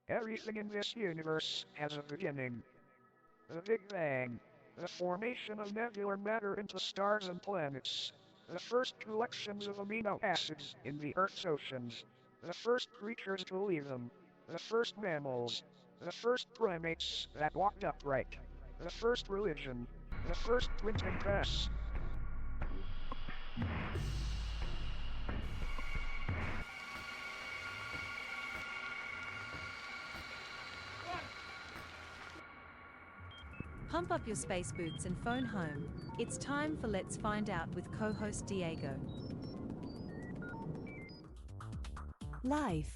Everything in this universe has a beginning. The Big Bang. The formation of nebular matter into stars and planets. The first collections of amino acids in the Earth's oceans. The first creatures to leave them. The first mammals. The first primates that walked upright. The first religion. The first printing press. Pump up your space boots and phone home. It's time for Let's Find Out with co-host Diego. Live.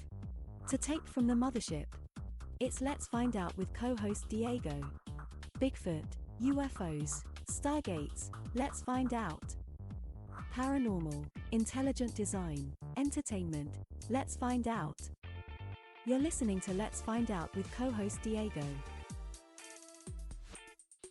To tape from the mothership. It's Let's Find Out with co-host Diego. Bigfoot, UFOs, Stargates, let's find out. Paranormal, intelligent design, entertainment, let's find out. You're listening to Let's Find Out with co-host Diego.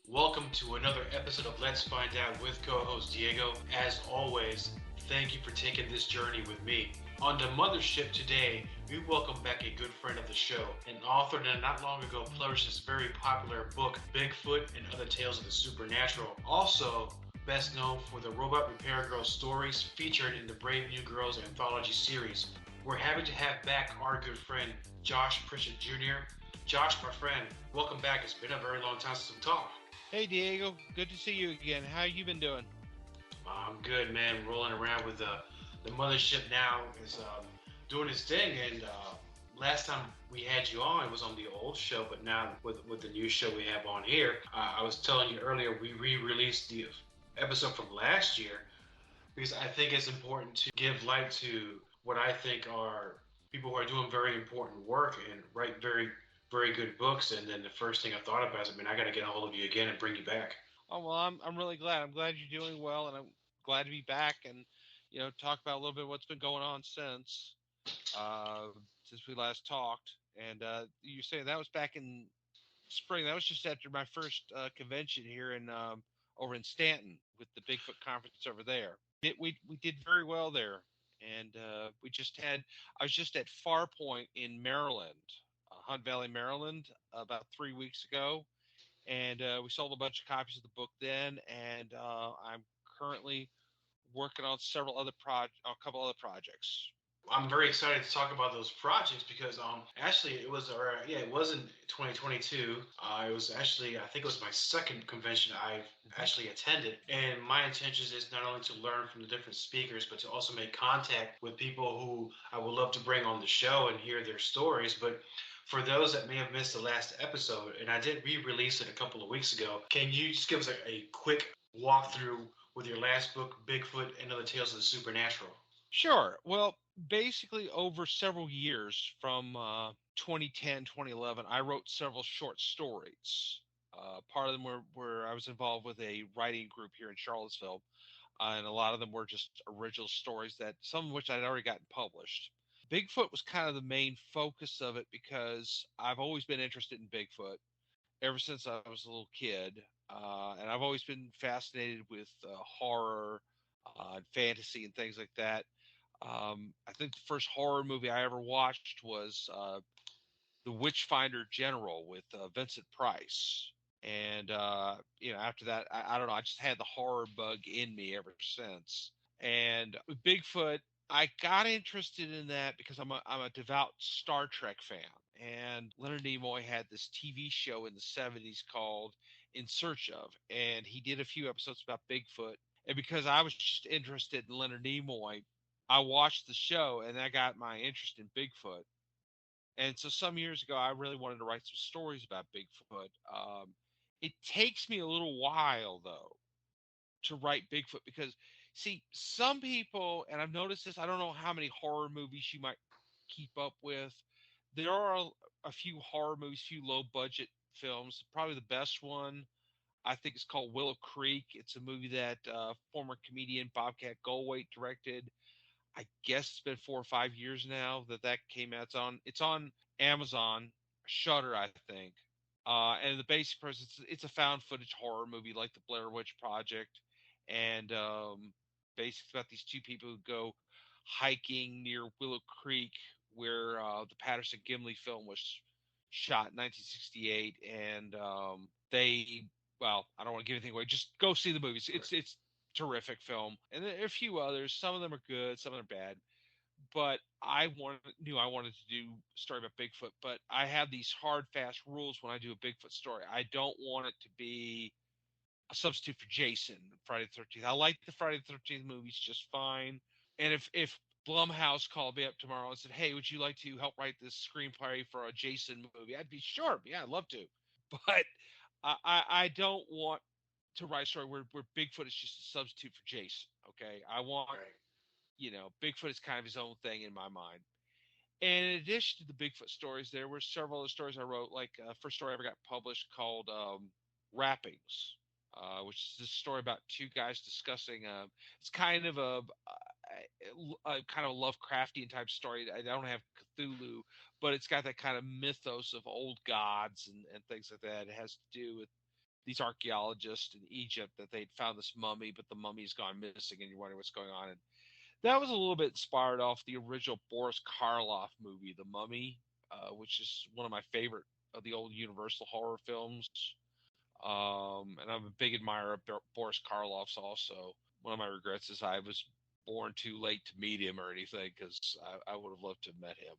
Welcome to another episode of Let's Find Out with co-host Diego. As always, thank you for taking this journey with me. On the mothership today, we welcome back a good friend of the show, an author that not long ago published his very popular book, Bigfoot and Other Tales of the Supernatural. Also, best known for the Robot Repair Girl stories featured in the Brave New Girls Anthology series. We're happy to have back our good friend, Josh Pritchett Jr. Josh, my friend, welcome back. It's been a very long time since we talked. Hey Diego, good to see you again. How you been doing? I'm good, man. Rolling around with the mothership now is doing its thing. And last time we had you on, it was on the old show, but now with the new show we have on here, I was telling you earlier, we re-released the episode from last year because I think it's important to give light to what I think are people who are doing very important work and write very good books. And then the first thing I thought about is, I got to get a hold of you again and bring you back. Oh well, I'm really glad. I'm glad you're doing well, and I'm glad to be back and talk about a little bit of what's been going on since we last talked. And you saying that was back in spring. That was just after my first convention here in over in Stanton with the Bigfoot conference over there. We did very well there, and I was just at Farpoint in Maryland. Hunt Valley, Maryland, about 3 weeks ago, and we sold a bunch of copies of the book then. And I'm currently working on a couple other projects. I'm very excited to talk about those projects because actually it was it was in 2022. It was actually, I think it was my second convention I've actually attended, and my intention is not only to learn from the different speakers, but to also make contact with people who I would love to bring on the show and hear their stories. But for those that may have missed the last episode, and I did re-release it a couple of weeks ago, can you just give us a quick walkthrough with your last book, Bigfoot and Other Tales of the Supernatural? Sure. Well, basically over several years from 2010, 2011, I wrote several short stories. Part of them were I was involved with a writing group here in Charlottesville, and a lot of them were just original stories that some of which I'd already gotten published. Bigfoot was kind of the main focus of it because I've always been interested in Bigfoot ever since I was a little kid. And I've always been fascinated with horror and fantasy and things like that. I think the first horror movie I ever watched was The Witchfinder General with Vincent Price. And, after that, I don't know, I just had the horror bug in me ever since. And with Bigfoot, I got interested in that because I'm a devout Star Trek fan, and Leonard Nimoy had this TV show in the 70s called In Search Of, and he did a few episodes about Bigfoot. And because I was just interested in Leonard Nimoy, I watched the show, and that got my interest in Bigfoot. And so some years ago, I really wanted to write some stories about Bigfoot. It takes me a little while, though, to write Bigfoot because, see, some people, and I've noticed this, I don't know how many horror movies you might keep up with. There are a few horror movies, few low-budget films. Probably the best one, I think, is called Willow Creek. It's a movie that former comedian Bobcat Goldthwait directed. I guess it's been 4 or 5 years now that came out. It's on Amazon, Shudder, I think. And the basic premise, it's a found footage horror movie like the Blair Witch Project. And basically about these two people who go hiking near Willow Creek where the Patterson Gimli film was shot in 1968, and well, I don't want to give anything away. Just go see the movies. It's terrific film, and there are a few others. Some of them are good, some of them are bad. But knew I wanted to do a story about Bigfoot, but I have these hard, fast rules when I do a Bigfoot story. I don't want it to be a substitute for Jason, Friday the 13th. I like the Friday the 13th movies just fine. And if Blumhouse called me up tomorrow and said, "Hey, would you like to help write this screenplay for a Jason movie?" I'd be sure. Yeah, I'd love to. But I don't want to write a story where Bigfoot is just a substitute for Jason. Okay, I want Bigfoot is kind of his own thing in my mind. And in addition to the Bigfoot stories, there were several other stories I wrote. Like first story I ever got published called Wrappings, which is this story about two guys discussing. It's kind of a kind of Lovecraftian type story. I don't have Cthulhu, but it's got that kind of mythos of old gods and things like that. It has to do with these archaeologists in Egypt that they'd found this mummy, but the mummy's gone missing, and you're wondering what's going on. And that was a little bit inspired off the original Boris Karloff movie, The Mummy, which is one of my favorite of the old Universal horror films. And I'm a big admirer of Boris Karloff's also. One of my regrets is I was born too late to meet him or anything, because I would have loved to have met him.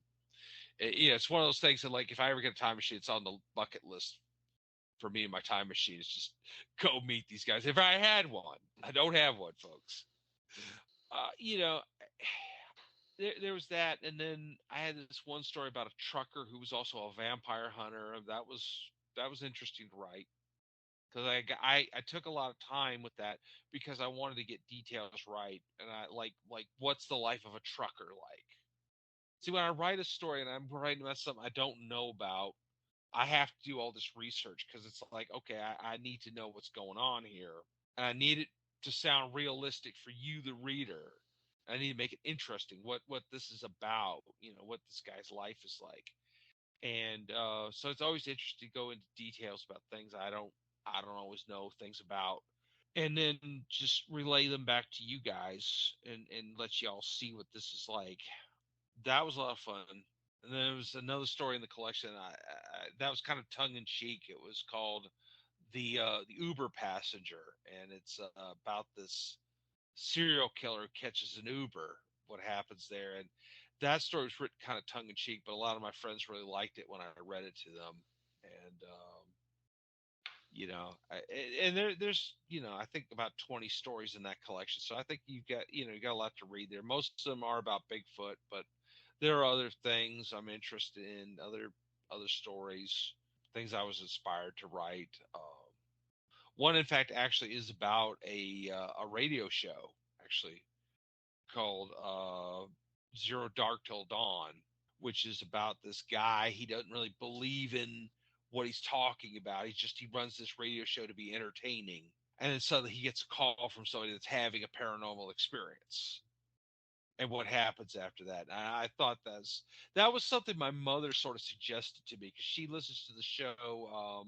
It's one of those things that, like, if I ever get a time machine, it's on the bucket list for me and my time machine. It's just go meet these guys. If I had one. I don't have one, folks. There was that, and then I had this one story about a trucker who was also a vampire hunter. That was interesting to write, because I took a lot of time with that because I wanted to get details right, and I like what's the life of a trucker like. See, when I write a story and I'm writing about something I don't know about, I have to do all this research, because it's like, okay, I need to know what's going on here, and I need it to sound realistic for you, the reader. I need to make it interesting, what this is about, what this guy's life is like. And so it's always interesting to go into details about things I don't always know things about, and then just relay them back to you guys and let y'all see what this is like. That was a lot of fun. And then there was another story in the collection. That was kind of tongue in cheek. It was called the Uber Passenger, and it's about this serial killer catches an Uber. What happens there? And that story was written kind of tongue in cheek, but a lot of my friends really liked it when I read it to them. And there's I think about 20 stories in that collection. So I think you got a lot to read there. Most of them are about Bigfoot, but there are other things I'm interested in, other stories, things I was inspired to write. One, in fact, actually is about a radio show, actually, called Zero Dark Till Dawn, which is about this guy. He doesn't really believe in what he's talking about. He runs this radio show to be entertaining. And then suddenly he gets a call from somebody that's having a paranormal experience. And what happens after that? And I thought that was something my mother sort of suggested to me, because she listens to the show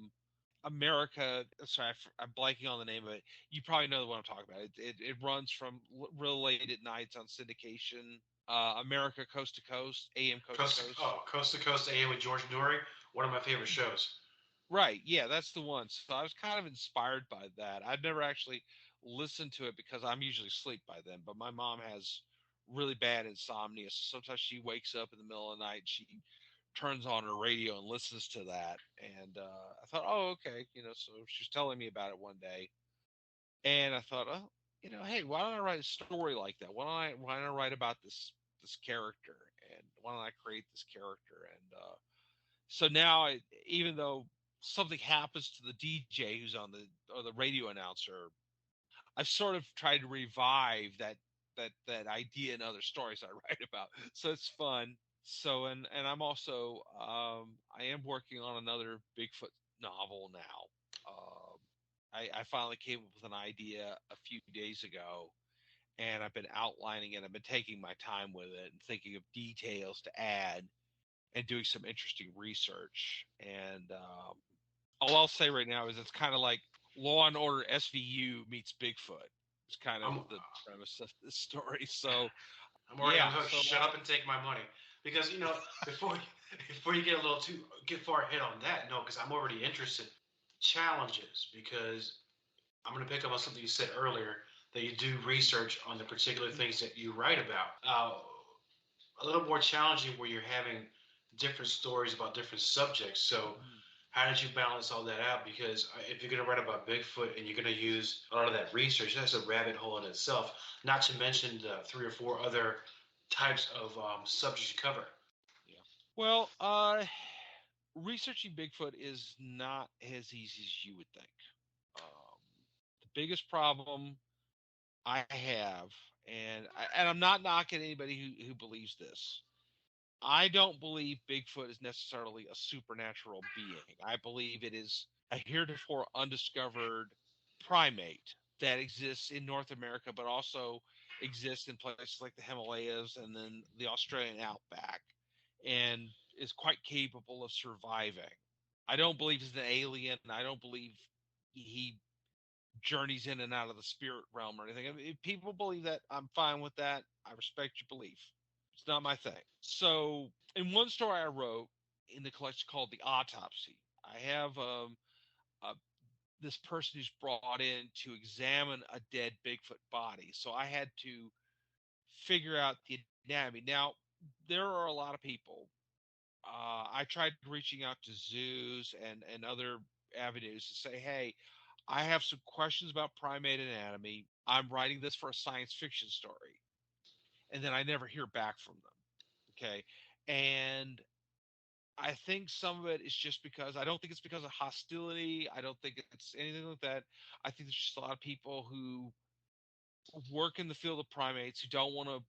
America. Sorry, I'm blanking on the name of it. You probably know what I'm talking about. It runs from real late at nights on syndication. America Coast to Coast, AM Coast to Coast. Oh, Coast to Coast AM with George Noory, one of my favorite shows. Right, yeah, that's the one. So I was kind of inspired by that. I've never actually listened to it because I'm usually asleep by then, but my mom has really bad insomnia. So sometimes she wakes up in the middle of the night, she turns on her radio and listens to that. And I thought, oh, okay, so she's telling me about it one day, and I thought, oh, hey, why don't I write a story like that? Why don't I write about this character, and why don't I create this character? And so now, even though something happens to the DJ who's on or the radio announcer, I've sort of tried to revive that idea in other stories I write about. So it's fun. So and I'm also I am working on another Bigfoot novel now. I finally came up with an idea a few days ago, and I've been outlining it. I've been taking my time with it and thinking of details to add and doing some interesting research. And all I'll say right now is it's kind of like Law and Order SVU meets Bigfoot. It's kind of the premise of this story. So I'm already shut up and take my money, because before before you get far ahead on that, no, because I'm already interested. Challenges, because I'm going to pick up on something you said earlier that you do research on the particular things that you write about. A little more challenging where you're having different stories about different subjects. So, how did you balance all that out? Because if you're going to write about Bigfoot and you're going to use a lot of that research, that's a rabbit hole in itself. Not to mention the 3 or 4 other types of subjects you cover. Yeah. Well, researching Bigfoot is not as easy as you would think. Um, the biggest problem I have, and I'm not knocking anybody who believes this. I don't believe Bigfoot is necessarily a supernatural being. I believe it is a heretofore undiscovered primate that exists in North America, but also exists in places like the Himalayas and then the Australian outback, and is quite capable of surviving. I don't believe he's an alien. I don't believe he journeys in and out of the spirit realm or anything. I mean, if people believe that, I'm fine with that. I respect your belief. It's not my thing. So, in one story I wrote in the collection called The Autopsy, I have a, this person who's brought in to examine a dead Bigfoot body. So, I had to figure out the anatomy. Now, there are a lot of people. I tried reaching out to zoos and other avenues to say, hey, I have some questions about primate anatomy. I'm writing this for a science fiction story. And then I never hear back from them. Okay. And I think some of it is just because I don't think it's because of hostility. I don't think it's anything like that. I think there's just a lot of people who work in the field of primates who don't want to,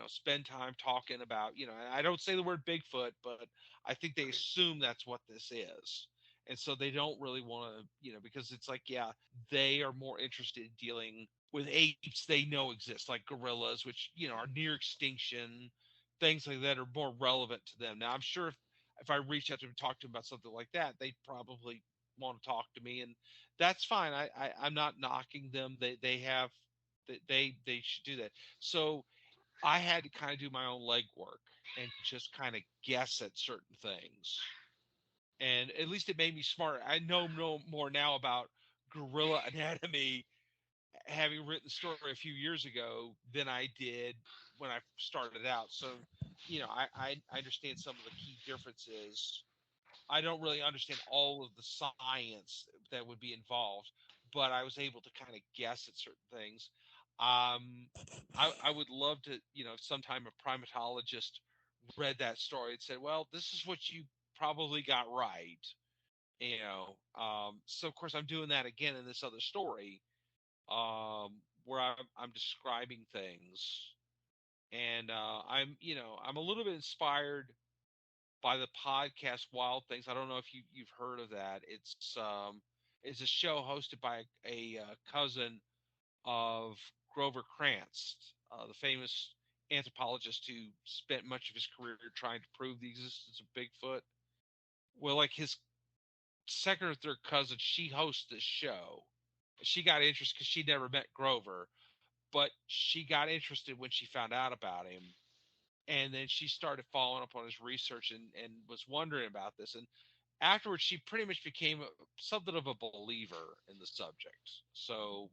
spend time talking about, and I don't say the word Bigfoot, but I think they assume that's what this is. And so they don't really want to, because it's like, yeah, they are more interested in dealing with apes they know exist, like gorillas, which, are near extinction, things like that are more relevant to them. Now, I'm sure if I reach out to them and talk to them about something like that, they'd probably want to talk to me, and that's fine. I'm not knocking them. They have they should do that. So I had to kind of do my own legwork and just kind of guess at certain things. And at least it made me smarter. I know no more now about gorilla anatomy, having written the story a few years ago, than I did when I started out. So, I understand some of the key differences. I don't really understand all of the science that would be involved, but I was able to kind of guess at certain things. Um, I would love to, if sometime a primatologist read that story and said, "Well, this is what you probably got right." So of course I'm doing that again in this other story, where I'm describing things, and I'm a little bit inspired by the podcast Wild Things. I don't know if you've heard of that. It's a show hosted by a cousin of Grover Krantz, the famous anthropologist who spent much of his career trying to prove the existence of Bigfoot. Well, like his second or third cousin, she hosts this show. She got interested because she never met Grover, but she got interested when she found out about him, and then she started following up on his research and was wondering about this. And afterwards, she pretty much became something of a believer in the subject. So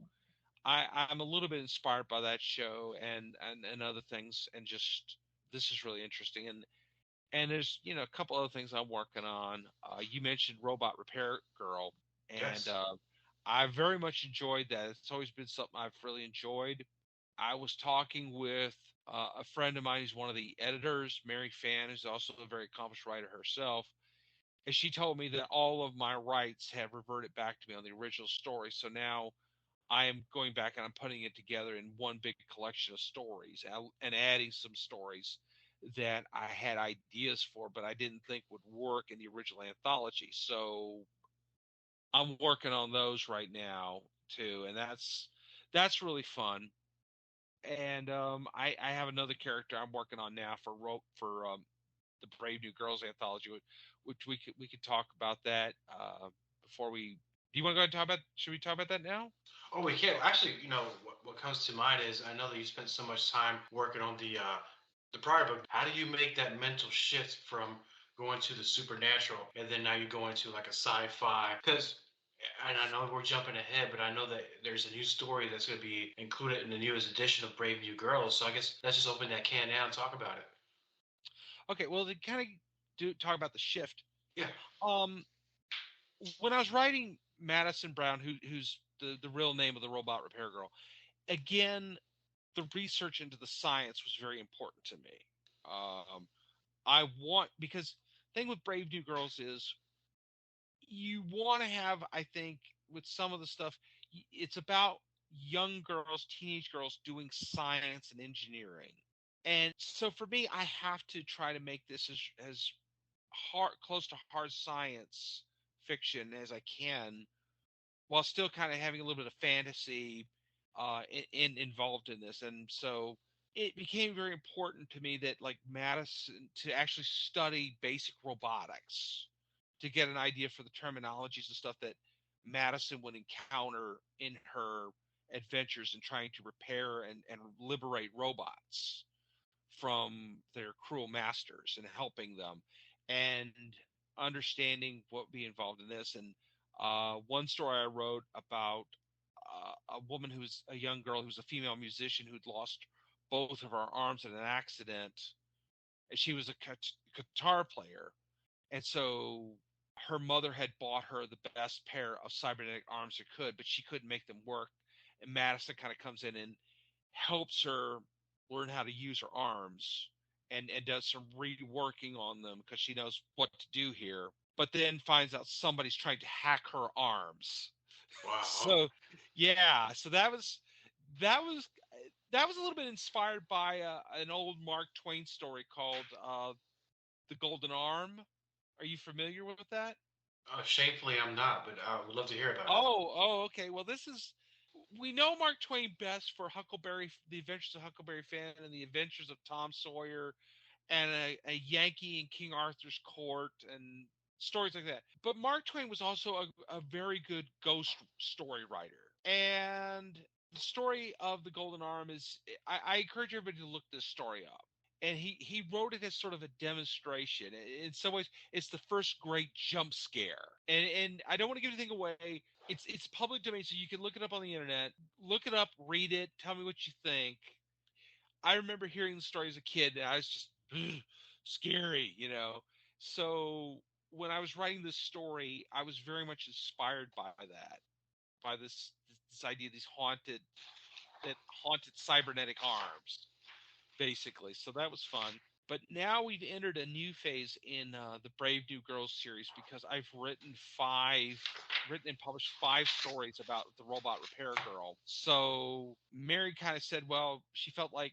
I'm a little bit inspired by that show and other things, and just this is really interesting. And there's a couple other things I'm working on. You mentioned Robot Repair Girl, and Yes. I very much enjoyed that. It's always been something I've really enjoyed. I was talking with a friend of mine who's one of the editors, Mary Fan, who's also a very accomplished writer herself. And she told me that all of my rights have reverted back to me on the original story. So now I am going back and I'm putting it together in one big collection of stories and adding some stories that I had ideas for, but I didn't think would work in the original anthology. So I'm working on those right now too, and that's really fun. And I have another character I'm working on now for the Brave New Girls Anthology, which we could talk about that before we. Do you want to go ahead and talk about? Should we talk about that now? Oh, we can actually. What comes to mind is I know that you spent so much time working on the prior book. How do you make that mental shift from go into the supernatural, and then now you go into like a sci-fi. Because, and I know we're jumping ahead, but I know that there's a new story that's going to be included in the newest edition of Brave New Girls. So I guess let's just open that can now and talk about it. Okay, well, to kind of talk about the shift. Yeah. Um, when I was writing Madison Brown, who's the real name of the robot repair girl, again, the research into the science was very important to me. Um, because the thing with Brave New Girls is you want to have, I think, with some of the stuff, it's about young girls, teenage girls doing science and engineering. And so for me, I have to try to make this as hard, close to hard science fiction as I can, while still kind of having a little bit of fantasy involved in this. And so it became very important to me that like Madison to actually study basic robotics to get an idea for the terminologies and stuff that Madison would encounter in her adventures in trying to repair and liberate robots from their cruel masters and helping them and understanding what would be involved in this. And one story I wrote about a woman who's a young girl who's a female musician who'd lost both of her arms in an accident. And she was a guitar player. And so her mother had bought her the best pair of cybernetic arms she could, but she couldn't make them work. And Madison kind of comes in and helps her learn how to use her arms and does some reworking on them because she knows what to do here, but then finds out somebody's trying to hack her arms. Wow. So yeah, so that was that was a little bit inspired by an old Mark Twain story called The Golden Arm. Are you familiar with that? Shamefully, I'm not, but I would love to hear about it. Oh, okay. Well, we know Mark Twain best for Huckleberry, The Adventures of Huckleberry Finn, and The Adventures of Tom Sawyer, and a Yankee in King Arthur's Court, and stories like that. But Mark Twain was also a very good ghost story writer. And the story of the Golden Arm is, I encourage everybody to look this story up. And he wrote it as sort of a demonstration. In some ways, it's the first great jump scare. And I don't want to give anything away. It's public domain, so you can look it up on the internet. Look it up, read it, tell me what you think. I remember hearing the story as a kid, and I was just scary, you know. So when I was writing this story, I was very much inspired by that, by this idea of these haunted cybernetic arms, basically. So that was fun. But now we've entered a new phase in the Brave New Girls series because I've written and published 5 stories about the robot repair girl. So Mary kind of said, well, she felt like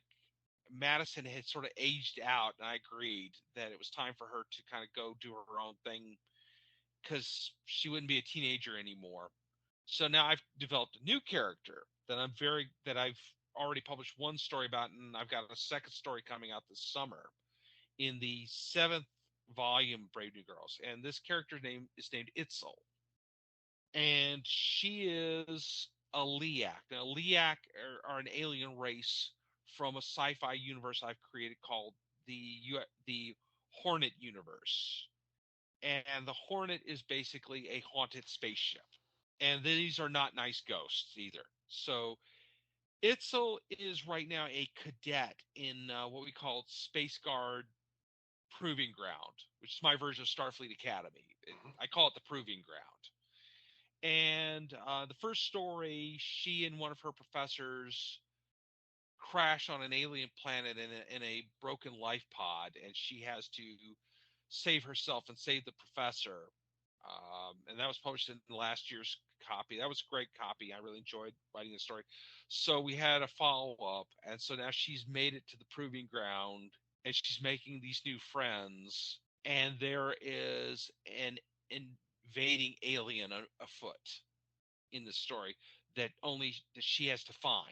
Madison had sort of aged out, and I agreed that it was time for her to kind of go do her own thing because she wouldn't be a teenager anymore. So now I've developed a new character that I've already published 1 story about, and I've got a second story coming out this summer in the 7th volume of Brave New Girls. And this character's name is named Itzel, and she is a Leak. Now, Leak are an alien race from a sci-fi universe I've created called the Hornet universe. And the Hornet is basically a haunted spaceship. And these are not nice ghosts either. So Itzel is right now a cadet in what we call Space Guard Proving Ground, which is my version of Starfleet Academy. I call it the Proving Ground. And the first story, she and one of her professors crash on an alien planet in a broken life pod, and she has to save herself and save the professor. And that was published in last year's copy. That was a great copy. I really enjoyed writing the story. So we had a follow up, and so now she's made it to the Proving Ground, and she's making these new friends. And there is an invading alien afoot in the story that she has to find.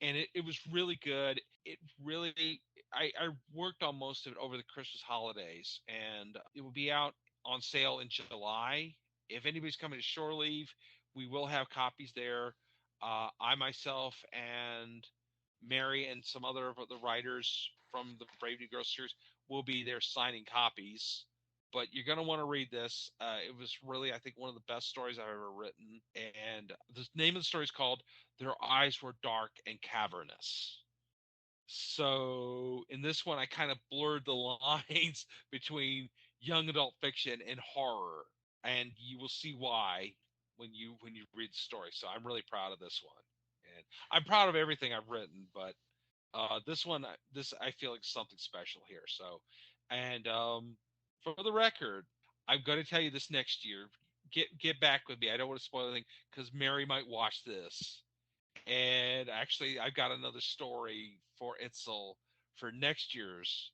And it was really good. It really, I worked on most of it over the Christmas holidays, and it will be out on sale in July. If anybody's coming to Shore Leave, we will have copies there. I myself and Mary and some other of the writers from the Brave New Girls series will be there signing copies. but you're going to want to read this. It was really, I think, one of the best stories I've ever written. And the name of the story is called Their Eyes Were Dark and Cavernous. So in this one, I kind of blurred the lines between young adult fiction and horror, and you will see why when you read the story. So I'm really proud of this one, and I'm proud of everything I've written, but this one, this I feel like something special here. So, and for the record, I'm going to tell you this next year. Get back with me. I don't want to spoil anything because Mary might watch this. And actually, I've got another story for Itzel for next year's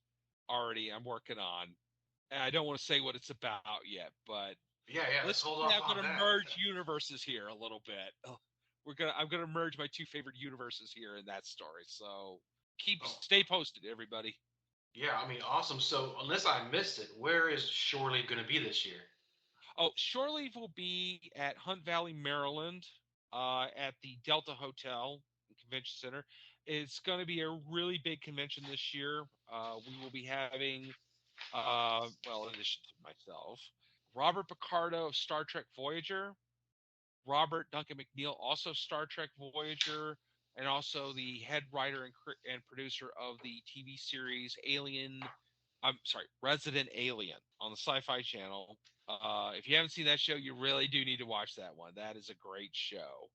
already. I'm working on. And I don't want to say what it's about yet, but Yeah, let's let's hold say off I'm on going to that. merge universes here a little bit. I'm gonna merge my two favorite universes here in that story. So stay posted, everybody. Yeah, I mean, awesome. So, unless I missed it, where is Shore Leave going to be this year? Oh, Shore Leave will be at Hunt Valley, Maryland, at the Delta Hotel Convention Center. It's going to be a really big convention this year. We will be having, well, in addition to myself, Robert Picardo of Star Trek Voyager, Robert Duncan McNeil, also Star Trek Voyager, and also the head writer and producer of the TV series Resident Alien on the Sci-Fi Channel. If you haven't seen that show, you really do need to watch that one. That is a great show.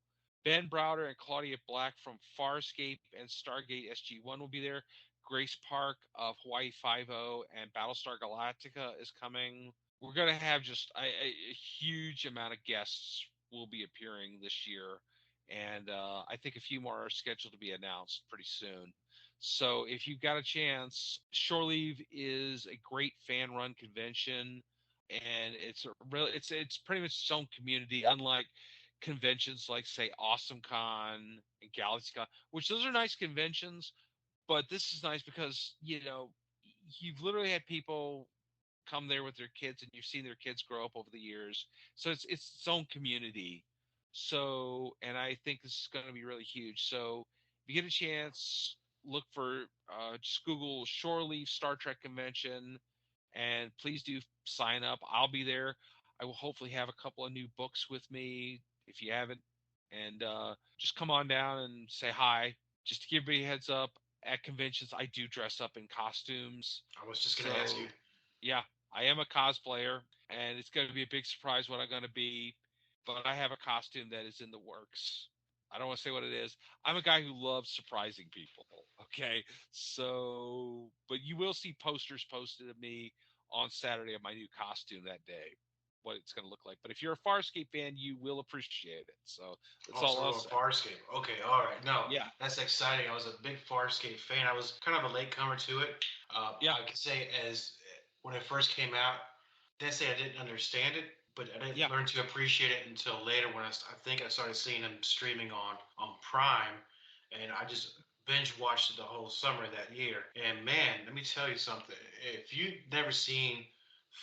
Ben Browder and Claudia Black from Farscape and Stargate SG-1 will be there. Grace Park of Hawaii Five-0 and Battlestar Galactica is coming. We're going to have just a huge amount of guests will be appearing this year. And I think a few more are scheduled to be announced pretty soon. So if you've got a chance, Shore Leave is a great fan-run convention, and it's pretty much its own community, unlike conventions like, say, AwesomeCon and GalaxyCon, which those are nice conventions, but this is nice because, you've literally had people come there with their kids, and you've seen their kids grow up over the years. So it's its own community. So, and I think this is going to be really huge. So if you get a chance, look for just Google Shore Leave Star Trek Convention, and please do sign up. I'll be there. I will hopefully have a couple of new books with me if you haven't, and just come on down and say hi. Just to give everybody a heads up, at conventions I do dress up in costumes. I was just going to ask you. Yeah, I am a cosplayer, and it's going to be a big surprise what I'm going to be. But I have a costume that is in the works. I don't want to say what it is. I'm a guy who loves surprising people. Okay, so but you will see posters posted of me on Saturday of my new costume that day, what it's going to look like. But if you're a Farscape fan, you will appreciate it. So that's all I'll say. Farscape. Okay, all right. No, Yeah, that's exciting. I was a big Farscape fan. I was kind of a latecomer to it. yeah, I could say as when it first came out, didn't say I didn't understand it, but I didn't yeah. learn to appreciate it until later when I think I started seeing them streaming on Prime, and I just binge watched it the whole summer that year. And man, let me tell you something. If you've never seen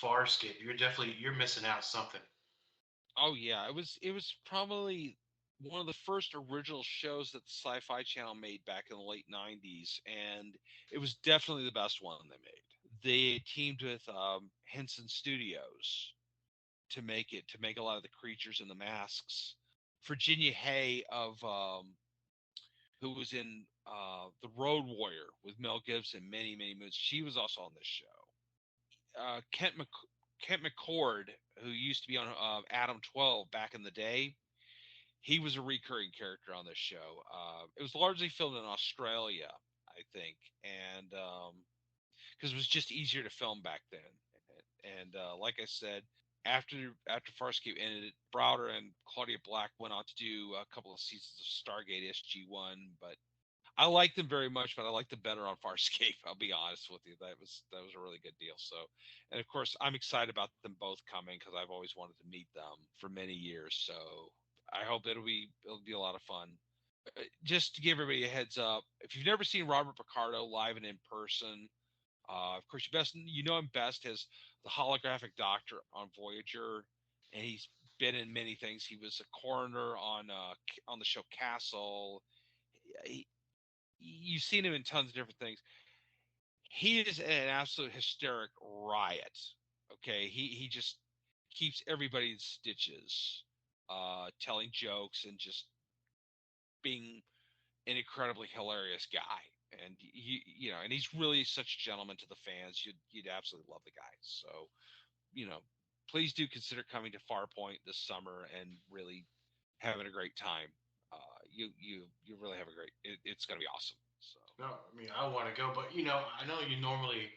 Farscape, you're missing out something. Oh yeah, it was probably one of the first original shows that the Sci-Fi Channel made back in the late '90s, and it was definitely the best one they made. They teamed with Henson Studios to make a lot of the creatures and the masks. Virginia Hay of who was in The Road Warrior with Mel Gibson many moons. She was also on this show. Kent McCord, who used to be on Adam 12 back in the day, he was a recurring character on this show. It was largely filmed in Australia, I think, and because it was just easier to film back then. And like I said, after Farscape ended, Browder and Claudia Black went on to do a couple of seasons of Stargate SG-1, but I liked them very much, but I liked them better on Farscape. I'll be honest with you. That was a really good deal. So, and of course, I'm excited about them both coming because I've always wanted to meet them for many years. So I hope it'll be a lot of fun. Just to give everybody a heads up, if you've never seen Robert Picardo live and in person, of course, you know him best as the holographic doctor on Voyager, and he's been in many things. He was a coroner on the show Castle. You've seen him in tons of different things. He is an absolute hysteric riot. Okay, he just keeps everybody in stitches, telling jokes and just being an incredibly hilarious guy. And and he's really such a gentleman to the fans. You'd absolutely love the guy. So, please do consider coming to Farpoint this summer and really having a great time. You really have a great. It's going to be awesome. So. No, I mean I want to go, but I know you normally.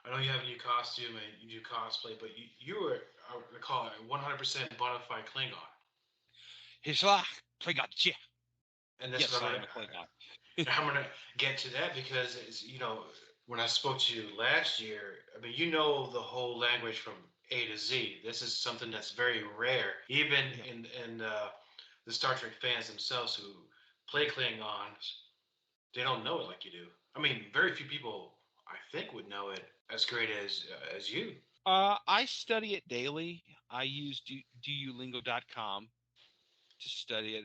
I know you have a new costume and you do cosplay, but you were, I recall, a 100% bona fide Klingon. Hisla Klingon. Yeah. And this is Yes, I am a Klingon. I'm gonna get to that because when I spoke to you last year, I mean you know the whole language from A to Z. This is something that's very rare, even in the Star Trek fans themselves who play Klingons. They don't know it like you do. I mean, very few people I think would know it as great as you. I study it daily. I use doulingo.com to study it.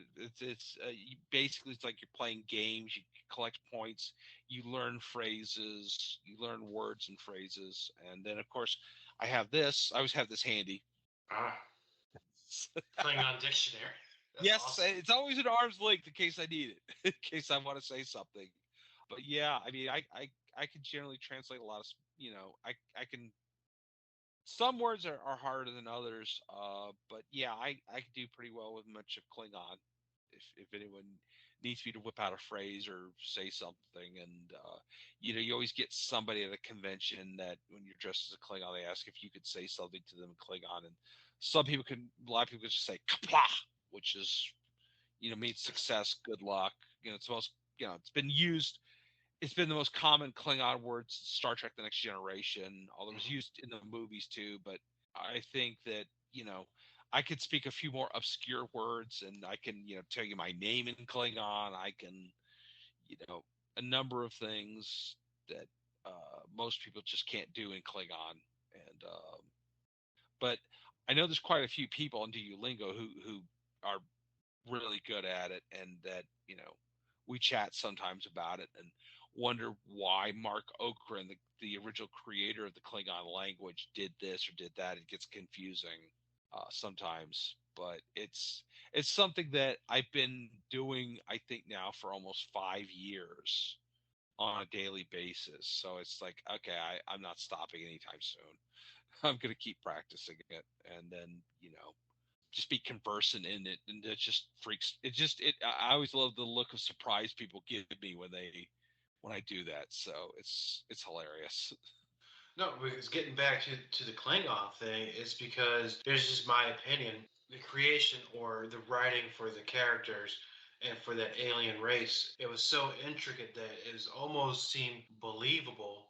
Basically it's like you're playing games. You collect points. You learn phrases. You learn words and phrases. And then of course I always have this handy. Ah, Klingon dictionary. That's Yes, awesome. it's always at arm's length in case I need it, in case I want to say something. But yeah, I mean, I can generally translate a lot of, I can. Some words are harder than others, but yeah, I can do pretty well with much of Klingon. If anyone needs me to whip out a phrase or say something, and you always get somebody at a convention that when you're dressed as a Klingon, they ask if you could say something to them in Klingon, and a lot of people just say "kapla," which is means success, good luck. It's the most, it's been the most common Klingon word since Star Trek: The Next Generation, although it was used in the movies too. But I think that I could speak a few more obscure words, and I can tell you my name in Klingon. I can a number of things that most people just can't do in Klingon. And but I know there's quite a few people in Duolingo who are really good at it, and that we chat sometimes about it and wonder why Mark Okran, the original creator of the Klingon language, did this or did that. It gets confusing sometimes, but it's something that I've been doing, I think now for almost 5 years on a daily basis. So it's like, okay, I'm not stopping anytime soon. I'm going to keep practicing it, and then just be conversant in it, and it just freaks. I always love the look of surprise people give me when I do that. So it's hilarious. No, because getting back to the Klingon thing, it's because there's just my opinion. The creation or the writing for the characters and for that alien race, it was so intricate that it almost seemed believable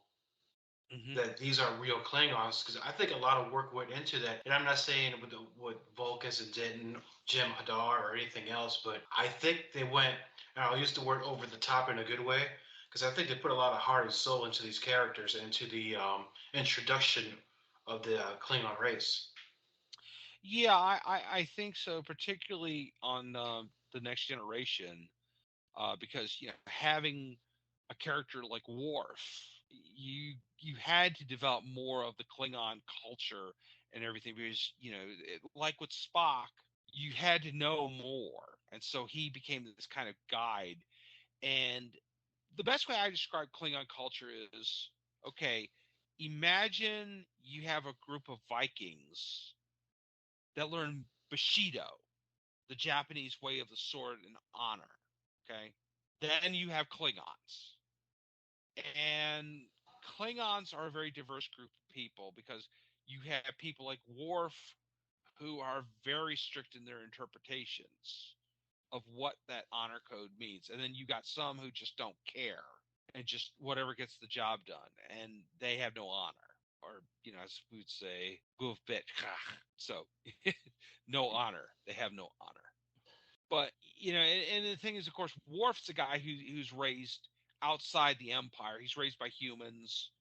Hmm. that these are real Klingons. Because I think a lot of work went into that. And I'm not saying with what Vulcans and Denton, Jim Hadar, or anything else, but I think they went, and I'll use the word over the top in a good way, because I think they put a lot of heart and soul into these characters and into the introduction of the Klingon race. Yeah, I think so, particularly on the Next Generation, because having a character like Worf, you had to develop more of the Klingon culture and everything, because like with Spock, you had to know more, and so he became this kind of guide. And the best way I describe Klingon culture is, okay, imagine you have a group of Vikings that learn Bushido, the Japanese way of the sword and honor. Okay. Then you have Klingons. And Klingons are a very diverse group of people, because you have people like Worf who are very strict in their interpretations of what that honor code means. And then you got some who just don't care and just whatever gets the job done, and they have no honor. Or, as we would say, "Guv bit." So no honor. They have no honor. But and the thing is, of course, Worf's a guy who's raised outside the Empire. He's raised by humans.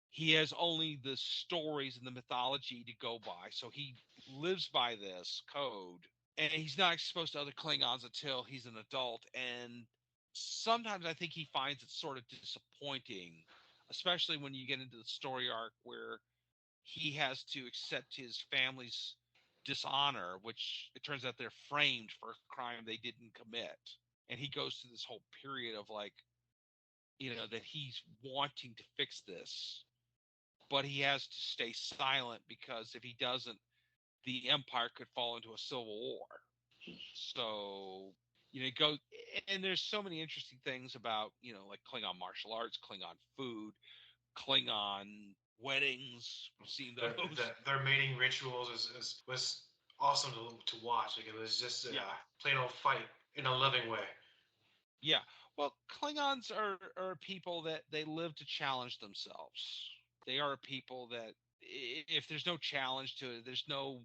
He has only the stories and the mythology to go by, so he lives by this code, and he's not exposed to other Klingons until he's an adult. And sometimes I think he finds it sort of disappointing, especially when you get into the story arc where he has to accept his family's dishonor, which it turns out they're framed for a crime they didn't commit. And he goes through this whole period of like, that he's wanting to fix this, but he has to stay silent because if he doesn't, the empire could fall into a civil war. So, go, and there's so many interesting things about, like Klingon martial arts, Klingon food, Klingon weddings. We've seen those. Their mating rituals was awesome to watch. Like, it was just plain old fight in a loving way. Yeah. Well, Klingons are people that they live to challenge themselves. They are people that if there's no challenge to it, there's no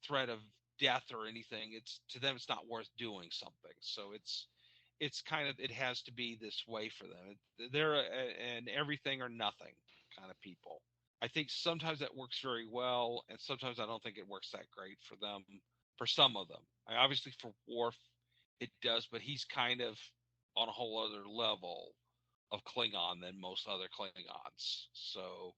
threat of death or anything. It's to them, it's not worth doing something. So it's kind of, it has to be this way for them. They're an everything or nothing kind of people. I think sometimes that works very well, and sometimes I don't think it works that great for them. For some of them, obviously for Worf, it does, but he's kind of on a whole other level of Klingon than most other Klingons. So,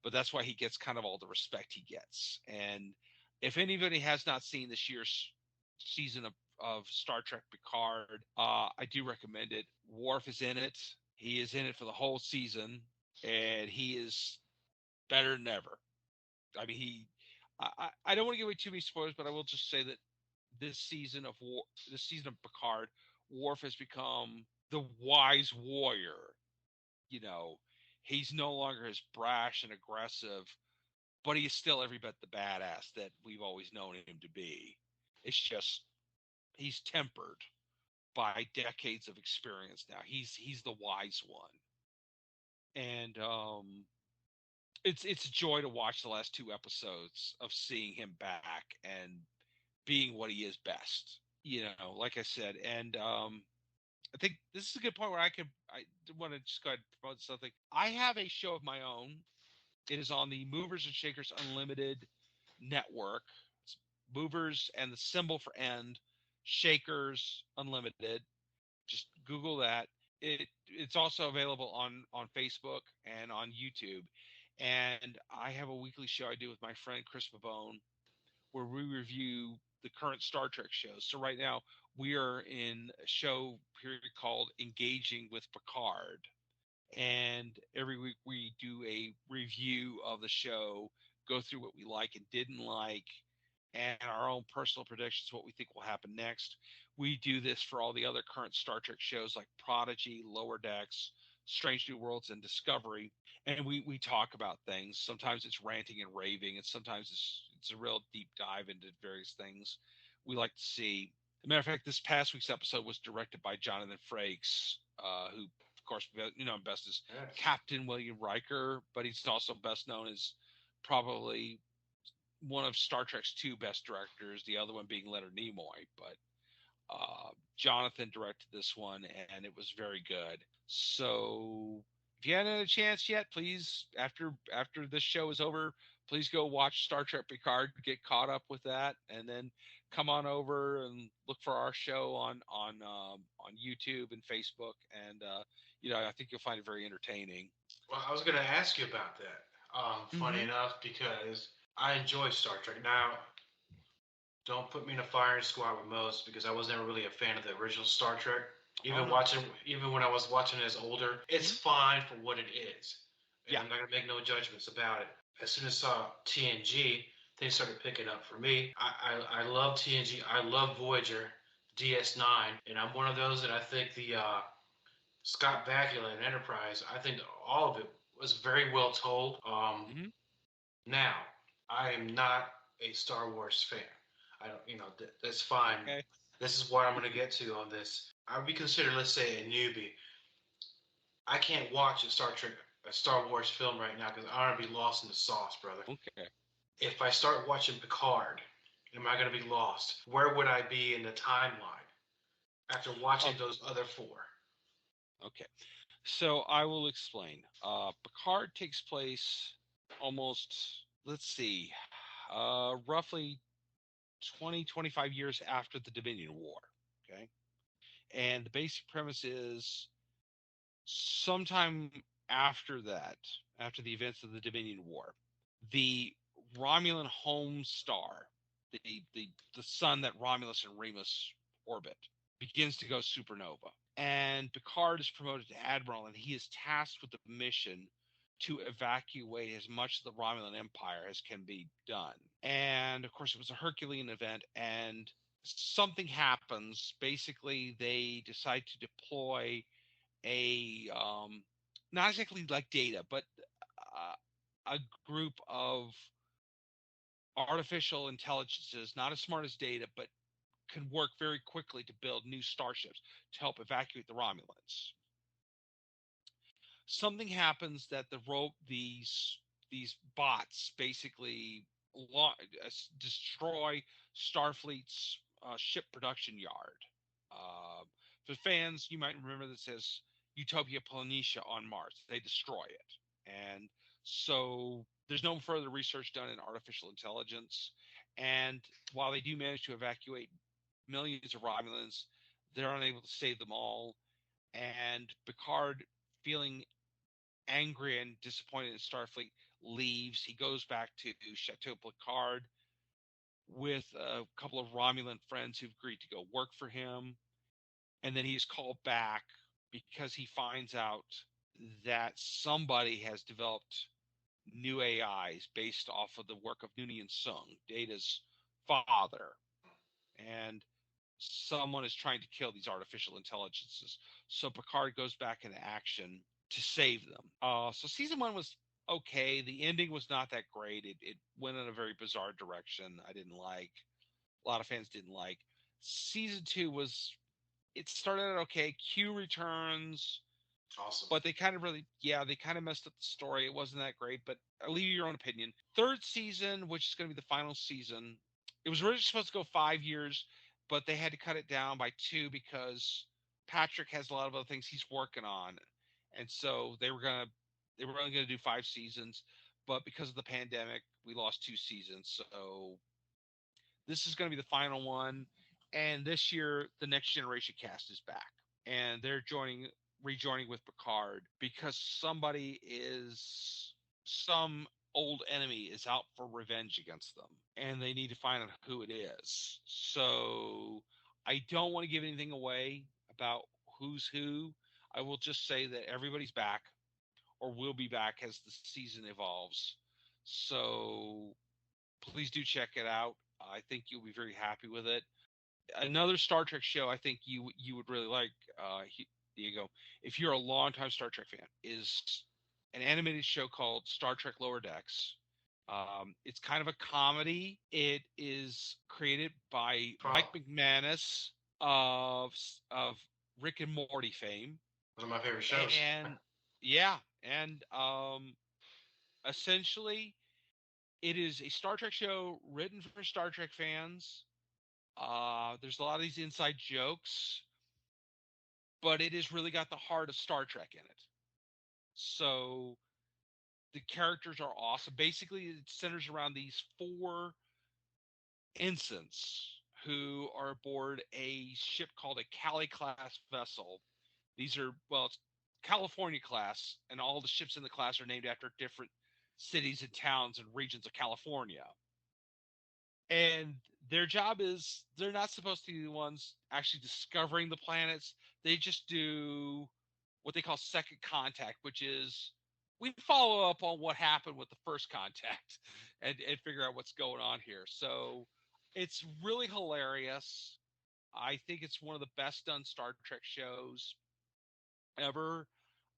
but that's why he gets kind of all the respect he gets. And if anybody has not seen this year's season of Star Trek Picard, I do recommend it. Worf is in it. He is in it for the whole season, and he is better than ever. I mean, I don't want to give away too many spoilers, but I will just say that this season of Picard, Worf has become the wise warrior. He's no longer as brash and aggressive, but he is still every bit the badass that we've always known him to be. It's just he's tempered by decades of experience now. He's the wise one, and it's a joy to watch the last two episodes of seeing him back and being what he is best. Like I said, and I think this is a good point where I want to just go ahead and promote something. I have a show of my own. It is on the Movers and Shakers Unlimited network. It's Movers and the symbol for end, Shakers Unlimited. Just Google that. It's also available on Facebook and on YouTube. And I have a weekly show I do with my friend Chris Pavone, where we review the current Star Trek shows. So right now we are in a show period called Engaging with Picard. And every week we do a review of the show, go through what we like and didn't like, and our own personal predictions, what we think will happen next. We do this for all the other current Star Trek shows like Prodigy, Lower Decks, Strange New Worlds, and Discovery. And we talk about things. Sometimes it's ranting and raving, and sometimes it's a real deep dive into various things we like to see. As a matter of fact, this past week's episode was directed by Jonathan Frakes, who, of course, best as Captain William Riker, but he's also best known as probably one of Star Trek's two best directors, the other one being Leonard Nimoy. But Jonathan directed this one, and it was very good. So if you haven't had a chance yet, please, after this show is over, please go watch Star Trek Picard, get caught up with that, and then come on over and look for our show on YouTube and Facebook, and I think you'll find it very entertaining. Well, I was going to ask you about that. Funny enough, because I enjoy Star Trek. Now, don't put me in a firing squad with most, because I was never really a fan of the original Star Trek. Even when I was watching it as older, it's fine for what it is. And I'm not going to make no judgments about it. As soon as I saw TNG, things started picking up for me. I love TNG. I love Voyager, DS9, and I'm one of those that I think the Scott Bakula and Enterprise, I think all of it was very well told. Now, I am not a Star Wars fan. I don't, that's fine. Okay. This is what I'm going to get to on this. I would be considered, let's say, a newbie. I can't watch a Star Wars film right now because I want to be lost in the sauce, brother. Okay. If I start watching Picard, am I going to be lost? Where would I be in the timeline after watching those other four? Okay. So I will explain. Picard takes place almost, roughly 20, 25 years after the Dominion War. Okay. And the basic premise is sometime after that, after the events of the Dominion War, the Romulan home star, the sun that Romulus and Remus orbit, begins to go supernova. And Picard is promoted to admiral, and he is tasked with the mission to evacuate as much of the Romulan Empire as can be done. And of course, it was a Herculean event, and something happens. Basically, they decide to deploy a not exactly like Data, but a group of artificial intelligences, not as smart as Data, but can work very quickly to build new starships to help evacuate the Romulans. Something happens that these bots basically destroy Starfleet's ship production yard. For fans, you might remember this as Utopia Planitia on Mars. They destroy it, and so there's no further research done in artificial intelligence. And while they do manage to evacuate millions of Romulans, they're unable to save them all. And Picard, feeling angry and disappointed in Starfleet, leaves. He goes back to Chateau Picard with a couple of Romulan friends who've agreed to go work for him. And then he's called back because he finds out that somebody has developed new AIs based off of the work of Noonien Sung, Data's father. And someone is trying to kill these artificial intelligences. So Picard goes back into action to save them. So season 1 was okay. The ending was not that great. It went in a very bizarre direction. I didn't like. A lot of fans didn't like. Season 2 was. It started out okay. Q returns. Awesome. But they kind of messed up the story. It wasn't that great, but I'll leave you your own opinion. Third season, which is going to be the final season, it was originally supposed to go 5 years, but they had to cut it down by 2 because Patrick has a lot of other things he's working on, and so they were only going to do 5 seasons, but because of the pandemic, we lost 2 seasons. So this is going to be the final one, and this year the Next Generation cast is back, and they're rejoining with Picard because some old enemy is out for revenge against them, and they need to find out who it is. So I don't want to give anything away about who's who. I will just say that everybody's back or will be back as the season evolves. So please do check it out. I think you'll be very happy with it. Another Star Trek show I think you would really like, Diego, if you're a longtime Star Trek fan, is an animated show called Star Trek Lower Decks. It's kind of a comedy. It is created by Mike McManus of Rick and Morty fame. One of my favorite shows. And essentially, it is a Star Trek show written for Star Trek fans. There's a lot of these inside jokes, but it has really got the heart of Star Trek in it. So the characters are awesome. Basically, it centers around these 4 ensigns who are aboard a ship called a Cali class vessel. These are, it's California class, and all the ships in the class are named after different cities and towns and regions of California. And their job is, they're not supposed to be the ones actually discovering the planets. They just do what they call second contact, which is we follow up on what happened with the first contact and figure out what's going on here. So it's really hilarious. I think it's one of the best done Star Trek shows ever.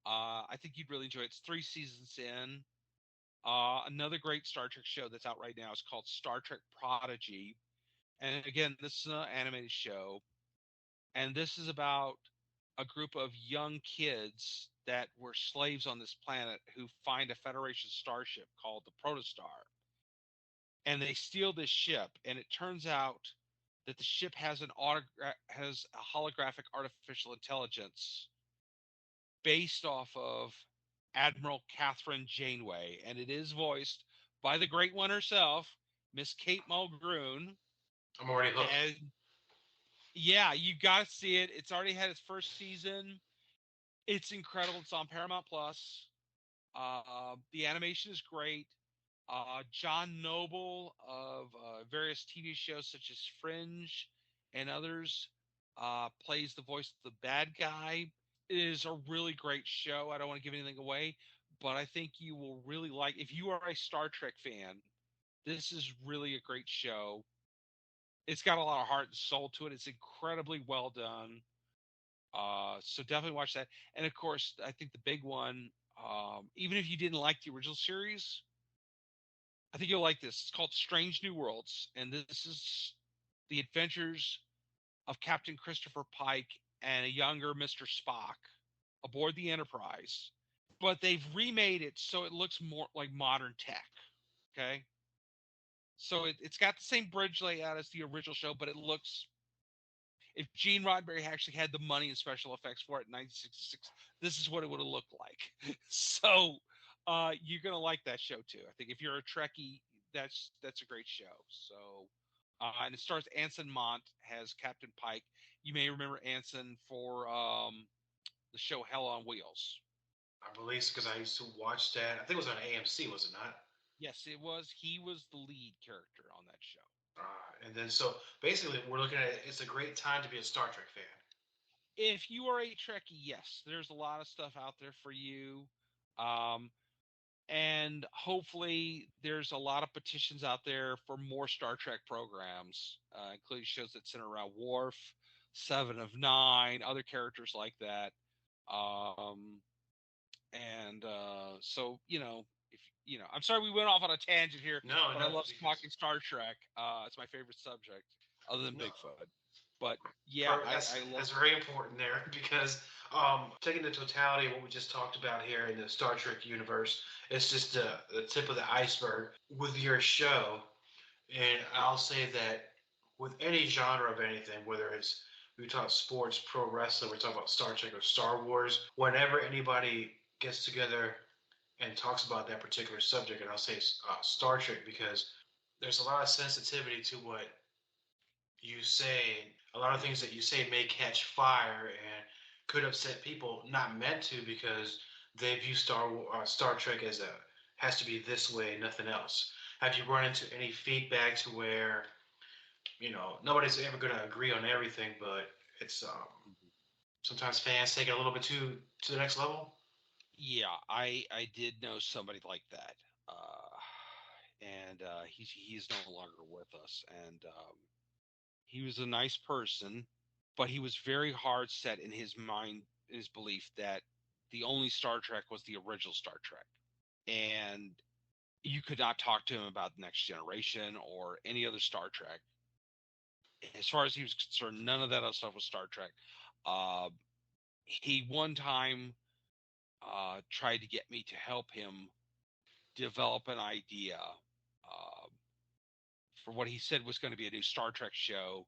I think you'd really enjoy it. It's 3 seasons in. Another great Star Trek show that's out right now is called Star Trek Prodigy. And again, this is an animated show. And this is about a group of young kids that were slaves on this planet who find a Federation starship called the Protostar. And they steal this ship. And it turns out that the ship has a holographic artificial intelligence based off of Admiral Catherine Janeway, and it is voiced by the great one herself, Miss Kate Mulgrew. I'm already hooked. And yeah, you got to see it. It's already had its first season. It's incredible. It's on Paramount Plus. The animation is great. John Noble of various TV shows such as Fringe and others plays the voice of the bad guy. It is a really great show. I don't want to give anything away, but I think you will really like. If you are a Star Trek fan, this is really a great show. It's got a lot of heart and soul to it. It's incredibly well done. So definitely watch that. And of course, I think the big one, even if you didn't like the original series, I think you'll like this. It's called Strange New Worlds, and this is the adventures of Captain Christopher Pike and a younger Mr. Spock aboard the Enterprise. But they've remade it so it looks more like modern tech. Okay, so it's got the same bridge layout as the original show, but it looks. If Gene Roddenberry actually had the money and special effects for it in 1966, this is what it would have looked like. So you're gonna like that show too. I think if you're a Trekkie, that's a great show. So and it stars Anson Mount as Captain Pike. You may remember Anson for the show Hell on Wheels. I believe because I used to watch that. I think it was on AMC, was it not? Yes, it was. He was the lead character on that show. And then so basically, we're looking at it. It's a great time to be a Star Trek fan. If you are a Trekkie, yes, there's a lot of stuff out there for you. And hopefully there's a lot of petitions out there for more Star Trek programs, including shows that center around Worf, Seven of Nine, other characters like that. So if I'm sorry we went off on a tangent here, but I love talking Star Trek. It's my favorite subject, other than Bigfoot. But yeah, that's very important there because taking the totality of what we just talked about here in the Star Trek universe, it's just the tip of the iceberg with your show. And I'll say that with any genre of anything, whether it's we talk sports, pro wrestling, we talk about Star Trek or Star Wars, whenever anybody gets together and talks about that particular subject, and I'll say Star Trek because there's a lot of sensitivity to what you say. A lot of things that you say may catch fire and could upset people, not meant to, because they view Star Trek as has to be this way, nothing else. Have you run into any feedback to where nobody's ever going to agree on everything, but it's sometimes fans take it a little bit to the next level? Yeah, I did know somebody like that, and he's no longer with us, and he was a nice person, but he was very hard set in his mind, his belief that the only Star Trek was the original Star Trek, and you could not talk to him about the Next Generation or any other Star Trek. As far as he was concerned, none of that other stuff was Star Trek. He one time tried to get me to help him develop an idea for what he said was going to be a new Star Trek show,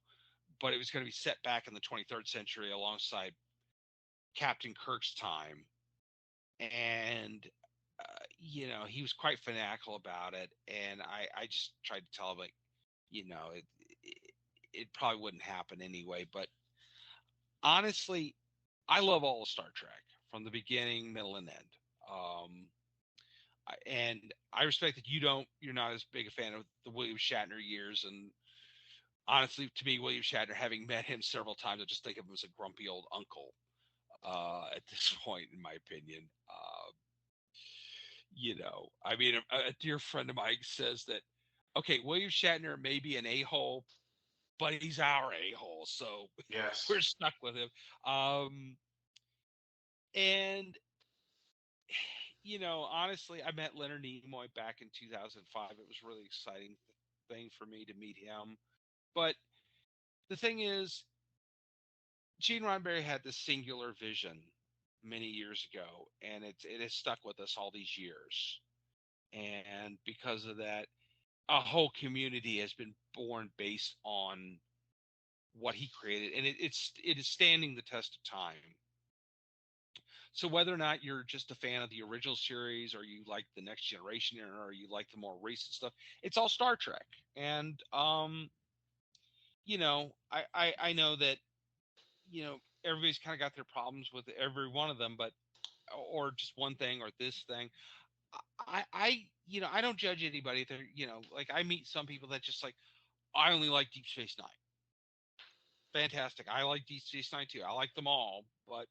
but it was going to be set back in the 23rd century alongside Captain Kirk's time. And, he was quite fanatical about it. And I just tried to tell him, like, it probably wouldn't happen anyway. But honestly, I love all of Star Trek from the beginning, middle, and end. And I respect that you're not as big a fan of the William Shatner years. And honestly, to me, William Shatner, having met him several times, I just think of him as a grumpy old uncle at this point, in my opinion. I mean, a dear friend of mine says that, okay, William Shatner may be an a-hole, but he's our a-hole, so yes, we're stuck with him. And honestly, I met Leonard Nimoy back in 2005. It was a really exciting thing for me to meet him. But the thing is, Gene Roddenberry had this singular vision many years ago, and it has stuck with us all these years. And because of that, a whole community has been born based on what he created, and it is standing the test of time. So whether or not you're just a fan of the original series, or you like the Next Generation, or you like the more recent stuff, it's all Star Trek. And I know that everybody's kind of got their problems with every one of them, but or just one thing or this thing. I don't judge anybody. They're, like I meet some people that just like, I only like Deep Space Nine. Fantastic. I like Deep Space Nine too. I like them all, but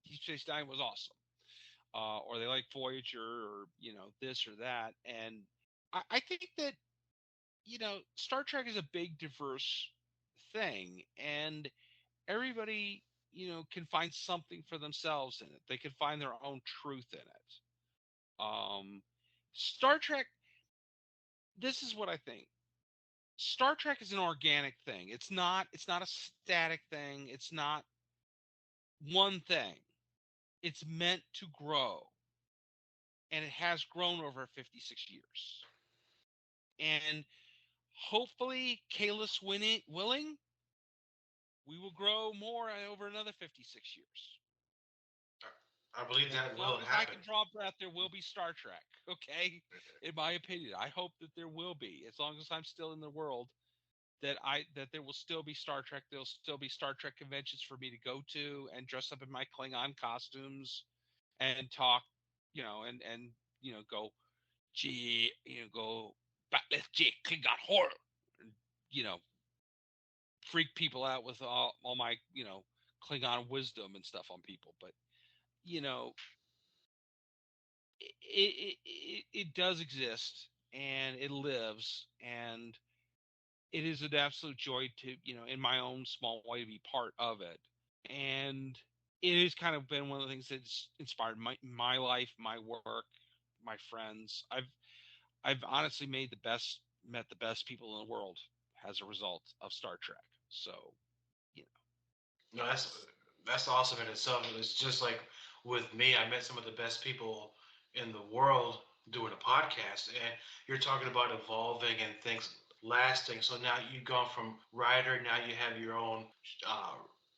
Deep Space Nine was awesome. Or they like Voyager, or this or that. And I think that Star Trek is a big, diverse thing, and everybody can find something for themselves in it. They can find their own truth in it. Star Trek. This is what I think. Star Trek is an organic thing. It's not. It's not a static thing. It's not one thing. It's meant to grow, and it has grown over 56 years. And hopefully, Kalis willing, we will grow more over another 56 years. I believe that As will long as I happen. can draw breath, there will be Star Trek. Okay, in my opinion, I hope that there will be. As long as I'm still in the world, that there will still be Star Trek. There'll still be Star Trek conventions for me to go to and dress up in my Klingon costumes and talk, and go, gee, go back, let's gee Klingon horror, and, freak people out with all my Klingon wisdom and stuff on people. But you know it does exist, and it lives, and it is an absolute joy to, in my own small way, to be part of it. And it has kind of been one of the things that's inspired my life, my work, my friends. I've honestly met the best people in the world as a result of Star Trek. So, you No, that's awesome in itself. It's just like with me, I met some of the best people in the world doing a podcast, and you're talking about evolving and things lasting. So now you've gone from writer, now you have your own uh,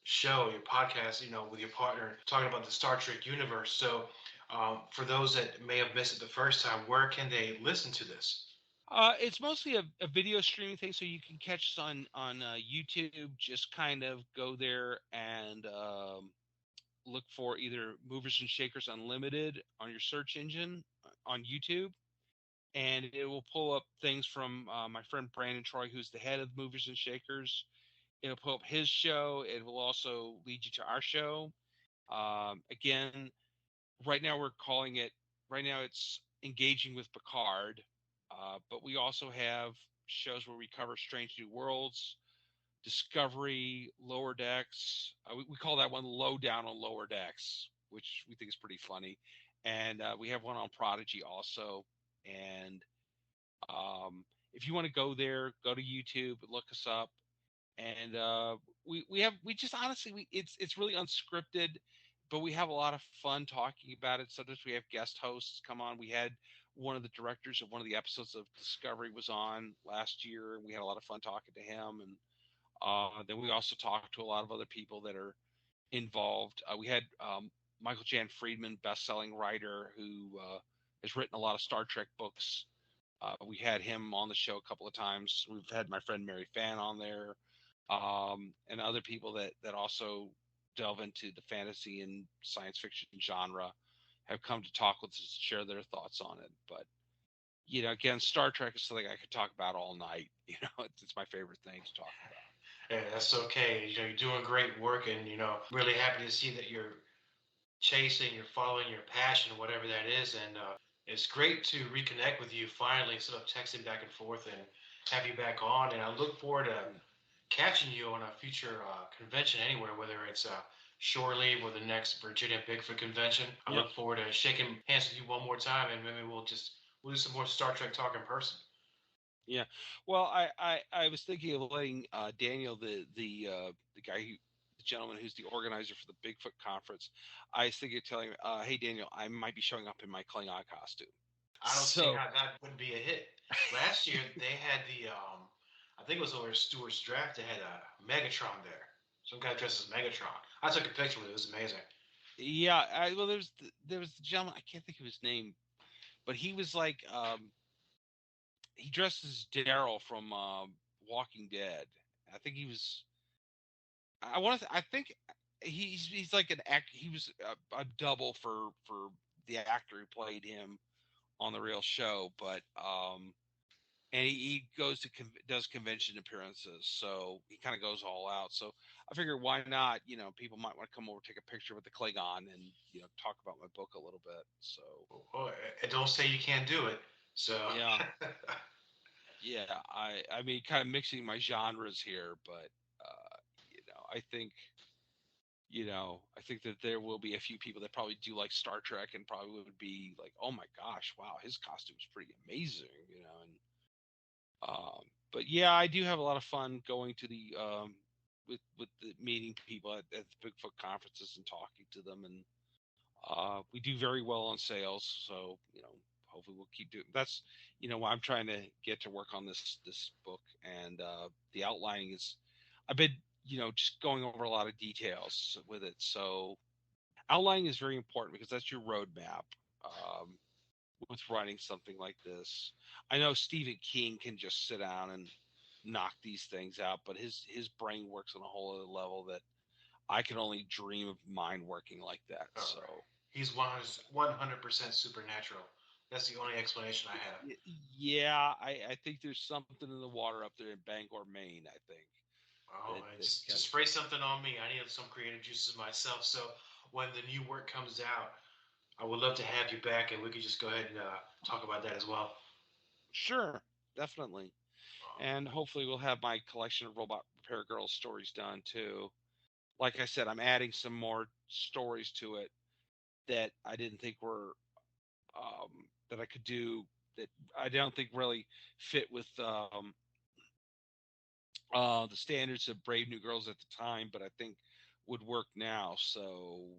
show, your podcast, with your partner, talking about the Star Trek universe. So for those that may have missed it the first time, where can they listen to this? It's mostly a video streaming thing, so you can catch us on YouTube. Just kind of go there and look for either Movers and Shakers Unlimited on your search engine on YouTube, and it will pull up things from my friend Brandon Troy, who's the head of Movers and Shakers. It'll pull up his show. It will also lead you to our show. Again, right now we're calling it. Right now it's Engaging with Picard, but we also have shows where we cover Strange New Worlds, Discovery, Lower Decks. We call that one Low Down on Lower Decks, which we think is pretty funny. And we have one on Prodigy also. And if you want to go there, go to YouTube, look us up. And we just honestly, it's really unscripted, but we have a lot of fun talking about it. Sometimes we have guest hosts come on. We had one of the directors of one of the episodes of Discovery was on last year, and we had a lot of fun talking to him. And then we also talked to a lot of other people that are involved. We had Michael Jan Friedman, best-selling writer, who has written a lot of Star Trek books. We had him on the show a couple of times. We've had my friend Mary Fan on there, and other people that also delve into the fantasy and science fiction genre have come to talk with us, share their thoughts on it. But again, Star Trek is something I could talk about all night. It's my favorite thing to talk about. Yeah, that's okay. You're doing great work, and really happy to see that you're chasing, you're following your passion, whatever that is. And it's great to reconnect with you finally, instead of texting back and forth, and have you back on. And I look forward to catching you on a future convention anywhere, whether it's Shore Leave or the next Virginia Bigfoot convention. I Yep. look forward to shaking hands with you one more time, and maybe we'll do some more Star Trek talk in person. Yeah. Well, I was thinking of letting Daniel, the guy the gentleman who's the organizer for the Bigfoot conference. I was thinking of telling him, hey Daniel, I might be showing up in my Klingon costume. I don't see So how that wouldn't be a hit. Last year they had I think it was over Stewart's draft. They had a Megatron there. Some guy dressed as Megatron. I took a picture with it. It was amazing. yeah, well there was the gentleman, I can't think of his name, but he was like he dressed as Daryl from Walking Dead. I think he was. I think he's like an act. He was a double for the actor who played him on the real show, but and he goes to does convention appearances, so he kind of goes all out. So I figured, why not? People might want to come over, take a picture with the Klingon, and talk about my book a little bit. So don't say you can't do it. So yeah, yeah. I mean, kind of mixing my genres here, but I think. I think that there will be a few people that probably do like Star Trek and probably would be like, oh my gosh, wow, his costume's pretty amazing, and but yeah, I do have a lot of fun going to the with the meeting people at the Bigfoot conferences and talking to them, and we do very well on sales. So hopefully we'll keep doing. That's why I'm trying to get to work on this book, and the outlining is. I've been just going over a lot of details with it. So outlining is very important because that's your roadmap. With writing something like this. I know Stephen King can just sit down and knock these things out, but his brain works on a whole other level that I can only dream of mine working like that. So he's 100% supernatural. That's the only explanation I have. Yeah, I think there's something in the water up there in Bangor, Maine. I think. Just spray something on me. I need some creative juices myself. So when the new work comes out, I would love to have you back, and we could just go ahead and talk about that as well. Sure, definitely. And hopefully we'll have my collection of Robot Repair Girls stories done too. Like I said, I'm adding some more stories to it that I didn't think were that I could do, that I don't think really fit with the standards of Brave New Girls at the time, but I think would work now. So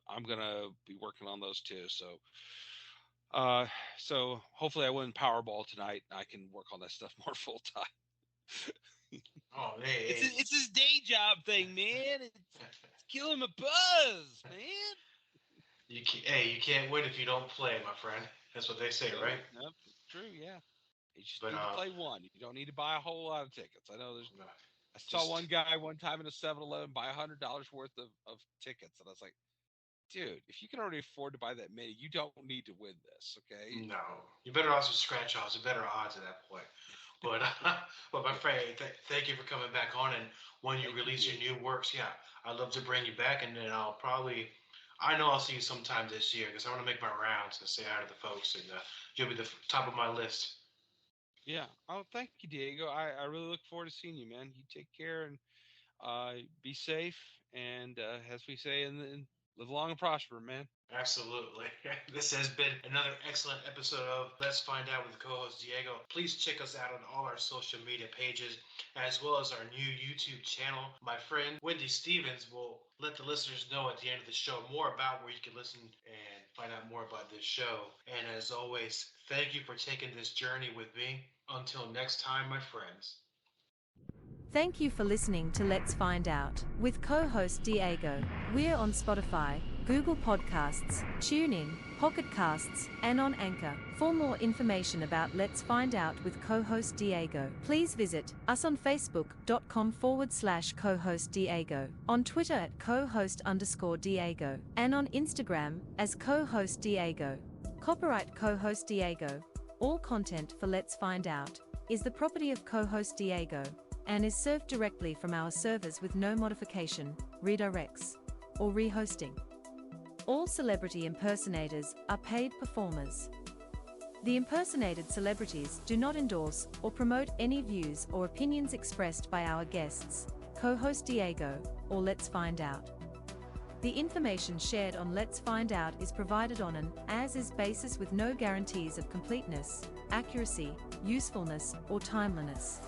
I'm gonna be working on those too. So hopefully I win Powerball tonight, and I can work on that stuff more full time. It's his day job thing, man. It's killing my buzz, man. You can't win if you don't play, my friend. That's what they say, right? No, true, yeah. You just need to play one. You don't need to buy a whole lot of tickets. I know I saw one guy one time in a 7-Eleven buy $100 worth of tickets, and I was like, dude, if you can already afford to buy that many, you don't need to win this, okay? No, you better also scratch offs. Better odds at that point. But my friend, thank you for coming back on. And when you release your new works, yeah, I'd love to bring you back, and then I know I'll see you sometime this year because I want to make my rounds and say hi to the folks, and you'll be the top of my list. Yeah. Oh, thank you, Diego. I really look forward to seeing you, man. You take care and be safe, and as we say, and live long and prosper, man. Absolutely. This has been another excellent episode of Let's Find Out with co-host Diego. Please check us out on all our social media pages, as well as our new YouTube channel. My friend Wendy Stevens will let the listeners know at the end of the show more about where you can listen and find out more about this show. And as always, thank you for taking this journey with me. Until next time, my friends. Thank you for listening to Let's Find Out with co-host Diego. We're on Spotify, Google Podcasts, TuneIn, Pocket Casts, and on Anchor. For more information about Let's Find Out with co-host Diego, please visit us on Facebook.com/co-host Diego, on Twitter at co-host_Diego, and on Instagram as co-host Diego. Copyright co-host Diego. All content for Let's Find Out is the property of co-host Diego and is served directly from our servers with no modification, redirects, or rehosting. All celebrity impersonators are paid performers. The impersonated celebrities do not endorse or promote any views or opinions expressed by our guests, co-host Diego, or Let's Find Out. The information shared on Let's Find Out is provided on an as-is basis with no guarantees of completeness, accuracy, usefulness, or timeliness.